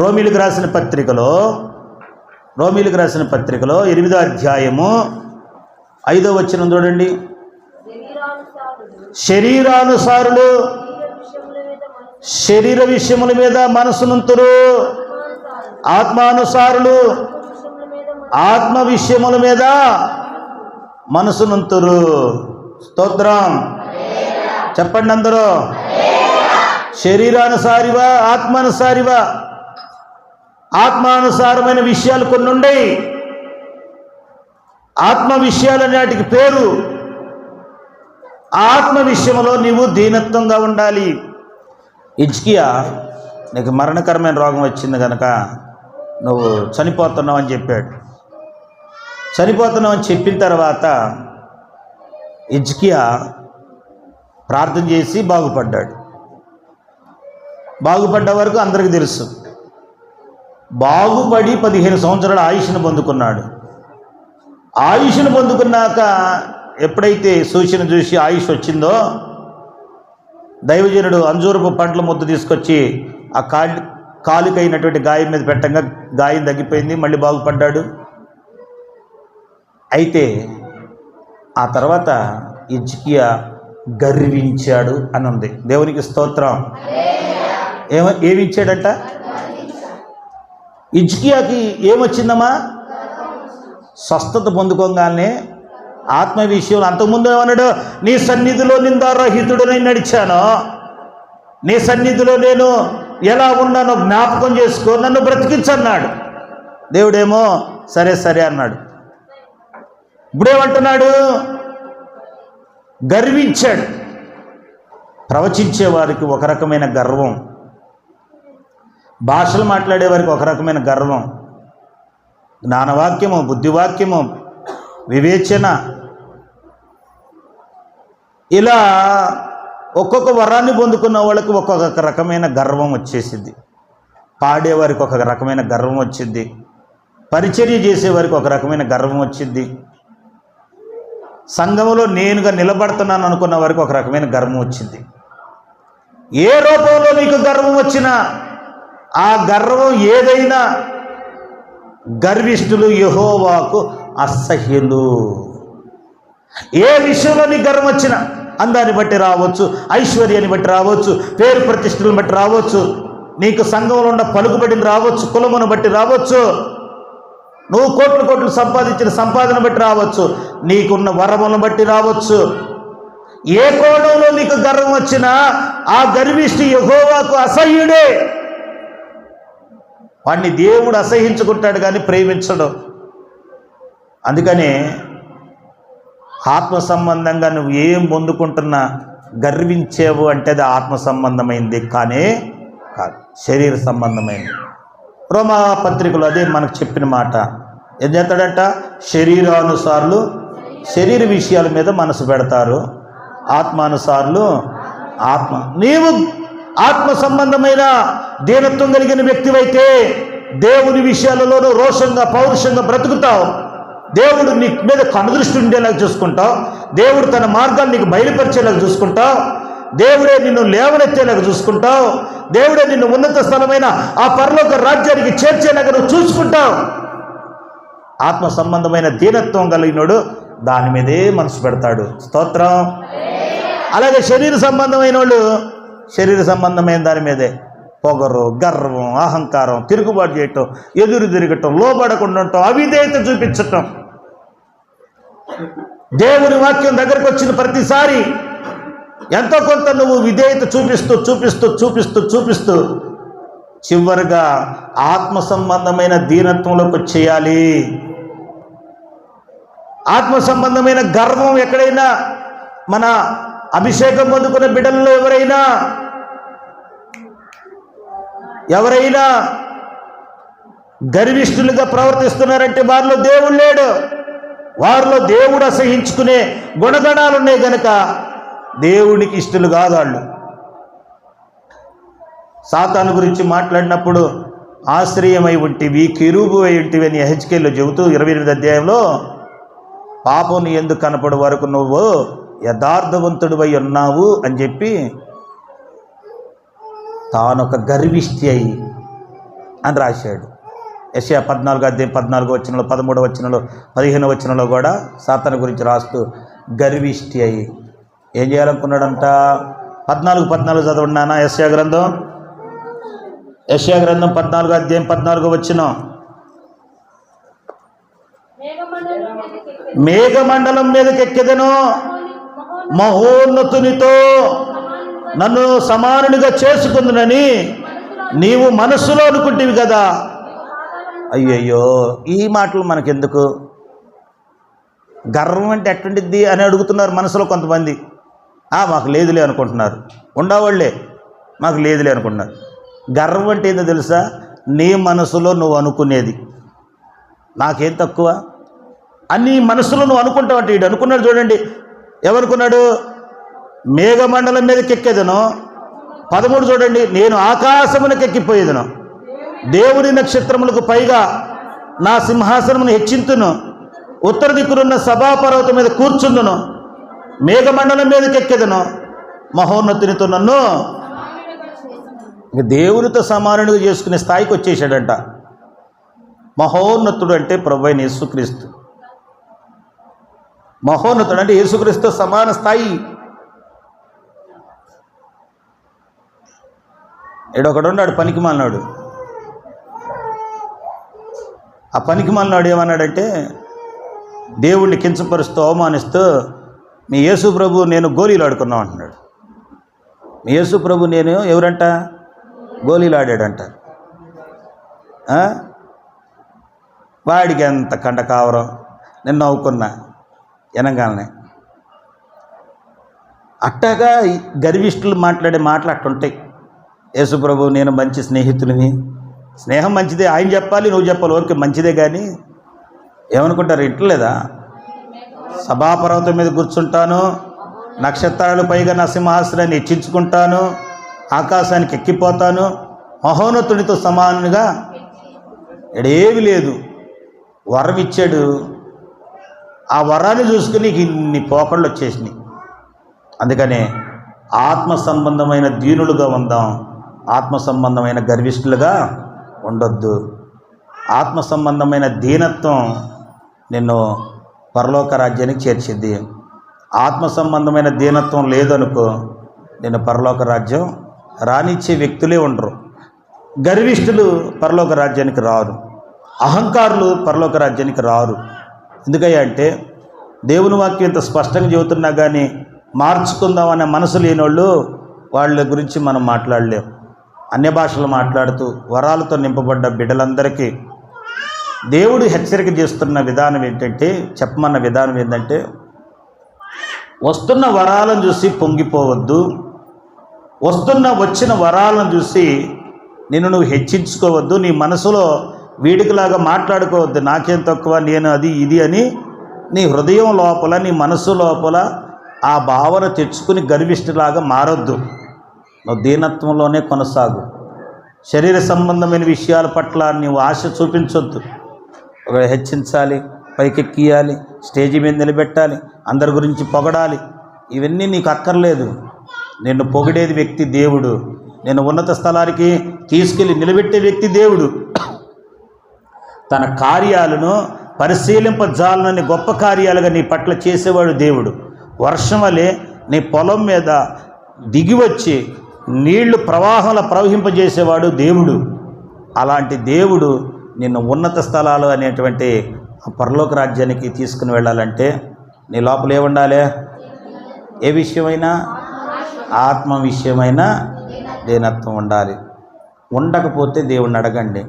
రోమీలకు రాసిన పత్రికలో 8వ అధ్యాయము 5వ వచనం చూడండి. శరీరానుసారులు శరీర విషయముల మీద మనసునుంతురు, ఆత్మానుసారులు ఆత్మ విషయముల మీద మనసునుంతురు. స్తోత్రం చెప్పండి అందరూ. శరీరానుసారివా, ఆత్మానుసారివా? ఆత్మానుసారమైన విషయాలు కొన్ని ఉన్నాయి. ఆత్మ విషయాలు అనేటికి పేరు. ఆత్మ విషయంలో నీవు దీనత్వంగా ఉండాలి. హిజ్కియా, నీకు మరణకరమైన రోగం వచ్చింది కనుక నువ్వు చనిపోతున్నావు అని చెప్పాడు. చనిపోతున్నావు అని చెప్పిన తర్వాత హిజ్కియా ప్రార్థన చేసి బాగుపడ్డాడు. బాగుపడ్డ వరకు అందరికీ తెలుసు. బాగుపడి 15 సంవత్సరాల ఆయుష్ను పొందుకున్నాడు. ఆయుష్ను పొందుకున్నాక ఎప్పుడైతే సూచన చూసి ఆయుష్ వచ్చిందో, దైవజనుడు అంజూరపు పండ్ల ముద్ద తీసుకొచ్చి ఆ కాలుకైనటువంటి గాయం మీద పెట్టంగా గాయం తగ్గిపోయింది, మళ్ళీ బాగుపడ్డాడు. అయితే ఆ తర్వాత హిజ్కియా గర్వించాడు అని ఉంది. దేవునికి స్తోత్రం. ఏమిచ్చాడంట? హిజ్కియాకి ఏమొచ్చిందమ్మా? స్వస్థత పొందుకోగానే ఆత్మ విషయంలో. అంతకుముందు ఏమన్నాడు? నీ సన్నిధిలో నిందారహితుడనై నడిచాను, నీ సన్నిధిలో నేను ఎలా ఉన్నానో జ్ఞాపకం చేసుకో, నన్ను బ్రతికించన్నాడు. దేవుడేమో సరే సరే అన్నాడు. ఇప్పుడేమంటున్నాడు? గర్వించాడు. ప్రవచించే వారికి ఒక రకమైన గర్వం, భాషలు మాట్లాడే వారికి ఒక రకమైన గర్వం, జ్ఞానవాక్యము, బుద్ధివాక్యము, వివేచన, ఇలా ఒక్కొక్క వరాన్ని పొందుకున్న వాళ్ళకి ఒక్కొక్క రకమైన గర్వం వచ్చేసింది. పాడేవారికి ఒక రకమైన గర్వం వచ్చింది, పరిచర్య చేసేవారికి ఒక రకమైన గర్వం వచ్చింది, సంఘములో నేనుగా నిలబడుతున్నాను అనుకున్న వారికి ఒక రకమైన గర్వం వచ్చింది. ఏ రూపంలో నీకు గర్వం వచ్చినా, ఆ గర్వం ఏదైనా, గర్విష్ఠులు యెహోవాకు అసహ్యులు. ఏ విషయంలో నీకు గర్వం వచ్చినా, అందాన్ని బట్టి రావచ్చు, ఐశ్వర్యాన్ని బట్టి రావచ్చు, పేరు ప్రతిష్టలను బట్టి రావచ్చు, నీకు సంఘంలో ఉన్న పలుకుబడిని రావచ్చు, కులమును బట్టి రావచ్చు, నువ్వు కోట్లు సంపాదించిన సంపాదన బట్టి రావచ్చు, నీకున్న వరములను బట్టి రావచ్చు. ఏ కోణంలో నీకు గర్వం వచ్చినా ఆ గర్విష్ఠి యెహోవాకు అసహ్యుడే. వాడిని దేవుడు అసహించుకుంటాడు కానీ ప్రేమించడు. అందుకనే ఆత్మ సంబంధంగా నువ్వు ఏం పొందుకుంటున్నా గర్వించేవు అంటే అది ఆత్మ సంబంధమైంది కానీ కాదు, శరీర సంబంధమైంది. రోమా పత్రికలో అదే మనకు చెప్పిన మాట. ఏం చేస్తాడంట? శరీరానుసారులు శరీర విషయాల మీద మనసు పెడతారు, ఆత్మానుసారులు ఆత్మ. నీవు ఆత్మ సంబంధమైన దీనత్వం కలిగిన వ్యక్తివైతే దేవుని విషయాలలోనూ రోషంగా పౌరుషంగా బ్రతుకుతావు. దేవుడు నీ మీద కనుదృష్టి ఉండేలాగా చూసుకుంటావు, దేవుడు తన మార్గాన్ని నీకు బయలుపరిచేలాగా చూసుకుంటావు, దేవుడే నిన్ను లేవనెత్తేలాగా చూసుకుంటావు, దేవుడే నిన్ను ఉన్నత స్థలమైన ఆ పరలోక రాజ్యానికి చేర్చేలాగా నువ్వు చూసుకుంటావు. ఆత్మ సంబంధమైన దీనత్వం కలిగినోడు దాని మీదే మనసు పెడతాడు. స్తోత్రం. అలాగే శరీర సంబంధమైన వాళ్ళు శరీర సంబంధమైన దాని మీదే పొగరు, గర్వం, అహంకారం, తిరుగుబాటు చేయటం, ఎదురు తిరగటం, లోబడకుండా ఉండటం, అవిధేయత చూపించటం. దేవుని వాక్యం దగ్గరకు వచ్చిన ప్రతిసారి ఎంతో కొంత నువ్వు విధేయత చూపిస్తూ చివరిగా ఆత్మ సంబంధమైన దీనత్వంలోకి వచ్చేయాలి. ఆత్మ సంబంధమైన గర్వం ఎక్కడైనా, మన అభిషేకం పొందుకున్న బిడ్డల్లో ఎవరైనా గర్విష్ఠులుగా ప్రవర్తిస్తున్నారంటే వారిలో దేవుడు లేడు. వారిలో దేవుడు అసహించుకునే గుణగణాలు ఉన్నాయి కనుక దేవునికి ఇష్టలు కాదు వాళ్ళు. సాతాను గురించి మాట్లాడినప్పుడు ఆశ్రయమై ఉంటివి, కెరూబు అయి ఉంటివి అని యెహెజ్కేలులో చెబుతూ 28వ అధ్యాయంలో పాపం నీ ఎందుకు కనపడే వరకు నువ్వు యథార్థవంతుడివై ఉన్నావు అని చెప్పి తానొక గర్విష్ఠి అయి అని రాశాడు. యెషయా 14:14 13 15 కూడా సాతాను గురించి రాస్తూ గర్విష్టి అయి ఏం చేయాలనుకున్నాడంట? 14 చదవండి నాన్న. యెషయా గ్రంథం 14:14 మేఘమండలం మీదకి ఎక్కెదను, మహోన్నతునితో నన్ను సమానునిగా చేసుకుందునని నీవు మనస్సులో అనుకుంటేవి కదా. అయ్యయ్యో, ఈ మాటలు మనకెందుకు? గర్వం అంటే ఎట్టుండిద్ది అని అడుగుతున్నారు మనసులో కొంతమంది. మాకు లేదులే అనుకుంటున్నారు. ఉండవాళ్లే మాకు లేదులే అనుకుంటున్నారు. గర్వం అంటే ఏందో తెలుసా? నీ మనసులో నువ్వు అనుకునేది. నాకేం తక్కువ అని మనసులో నువ్వు అనుకుంటావు. అంటే వీడు అనుకున్నాడు చూడండి. ఏమనుకున్నాడు? మేఘమండలం మీదకి ఎక్కేదను. 13 చూడండి, నేను ఆకాశమునకు ఎక్కిపోయేదను, దేవుని నక్షత్రములకు పైగా నా సింహాసనమును హెచ్చింతును, ఉత్తర దిక్కునున్న సభాపర్వతం మీద కూర్చుందును, మేఘమండలం మీదకి ఎక్కేదను, మహోన్నతునితో నన్ను దేవునితో సమానుడిగా చేసుకునే స్థాయికి వచ్చేసాడంట. మహోన్నతుడు అంటే ప్రభువైన యేసుక్రీస్తు. మహోన్నతుడు అంటే యేసుక్రీస్తు సమాన స్థాయి. ఏడొకడు ఉన్నాడు పనికిమాలినాడు. ఆ పనికిమాలినాడు ఏమన్నాడంటే, దేవుణ్ణి కించపరుస్తూ అవమానిస్తూ, మీ యేసు ప్రభు నేను గోళీలు ఆడుకున్నాం అంటున్నాడు. మీ యేసు ప్రభు నేను ఎవరంట? గోళీలు ఆడాడంట. వాడికి ఎంత కండకావరం. నేను నవ్వుకున్నా వినగానే. అట్టాగా గర్విష్ఠులు మాట్లాడే మాటలు అట్టుంటాయి. యేసు ప్రభు నేను మంచి స్నేహితుడిని. స్నేహం మంచిదే, ఆయన చెప్పాలి నువ్వు చెప్పాలి, ఓకే మంచిదే. కానీ ఏమనుకుంటారు? ఇంట్లేదా? సభాపర్వతం మీద కూర్చుంటాను, నక్షత్రాలు పైగా నా సింహాసనాన్ని హెచ్చించుకుంటాను, ఆకాశానికి ఎక్కిపోతాను, మహోన్నతుడితో సమానంగా. ఏమీ లేదు, వరం ఇచ్చాడు. ఆ వరాన్ని చూసుకుని ఇన్ని పోకళ్ళు వచ్చేసినాయి. అందుకనే ఆత్మ సంబంధమైన దీనులుగా ఉందాం, ఆత్మ సంబంధమైన గర్విష్ఠులుగా ఉండొద్దు. ఆత్మ సంబంధమైన దీనత్వం నిన్ను పరలోక రాజ్యానికి చేర్చిద్ది. ఆత్మ సంబంధమైన దీనత్వం లేదనుకో, నిన్ను పరలోక రాజ్యం రానిచ్చే వ్యక్తులే ఉండరు. గర్విష్ఠులు పరలోక రాజ్యానికి రారు, అహంకారులు పరలోక రాజ్యానికి రారు. ఎందుకయ్యా అంటే దేవుని వాక్యం ఇంత స్పష్టంగా చెబుతున్నా కానీ మార్చుకుందామనే మనసు లేనోళ్ళు, వాళ్ళ గురించి మనం మాట్లాడలేం. అన్య భాషలు మాట్లాడుతూ వరాలతో నింపబడ్డ బిడ్డలందరికీ దేవుడు హెచ్చరిక చేస్తున్న విధానం ఏంటంటే, చెప్పమన్న విధానం ఏంటంటే, వస్తున్న వరాలను చూసి పొంగిపోవద్దు, వచ్చిన వరాలను చూసి నిన్ను నువ్వు హెచ్చించుకోవద్దు, నీ మనసులో వీడికిలాగా మాట్లాడుకోవద్దు, నాకేం తక్కువ, నేను అది ఇది అని. నీ హృదయం లోపల, నీ మనసు లోపల ఆ భావన తెచ్చుకుని గర్విష్ఠులాగా మారొద్దు. నువ్వు దీనత్వంలోనే కొనసాగు. శరీర సంబంధమైన విషయాల పట్ల నీవు ఆశ చూపించొద్దు. ఒక హెచ్చించాలి, పైకెక్కియాలి, స్టేజీ మీద నిలబెట్టాలి, అందరి గురించి పొగడాలి, ఇవన్నీ నీకు అక్కర్లేదు. నిన్ను పొగిడేది వ్యక్తి దేవుడు, నేను ఉన్నత స్థలానికి తీసుకెళ్ళి నిలబెట్టే వ్యక్తి దేవుడు. తన కార్యాలను పరిశీలింపజాలని గొప్ప కార్యాలుగా నీ పట్ల చేసేవాడు దేవుడు. వర్షం వలె నీ పొలం మీద దిగివచ్చి నీళ్లు ప్రవాహంలో ప్రవహింపజేసేవాడు దేవుడు. అలాంటి దేవుడు నిన్ను ఉన్నత స్థలాలు అనేటువంటి పరలోక రాజ్యానికి తీసుకుని వెళ్ళాలంటే నీ లోపల ఏముండాలి? ఏ విషయమైనా, ఆత్మ విషయమైనా దీనత్వం ఉండాలి. ఉండకపోతే దేవుణ్ణి అడగండి.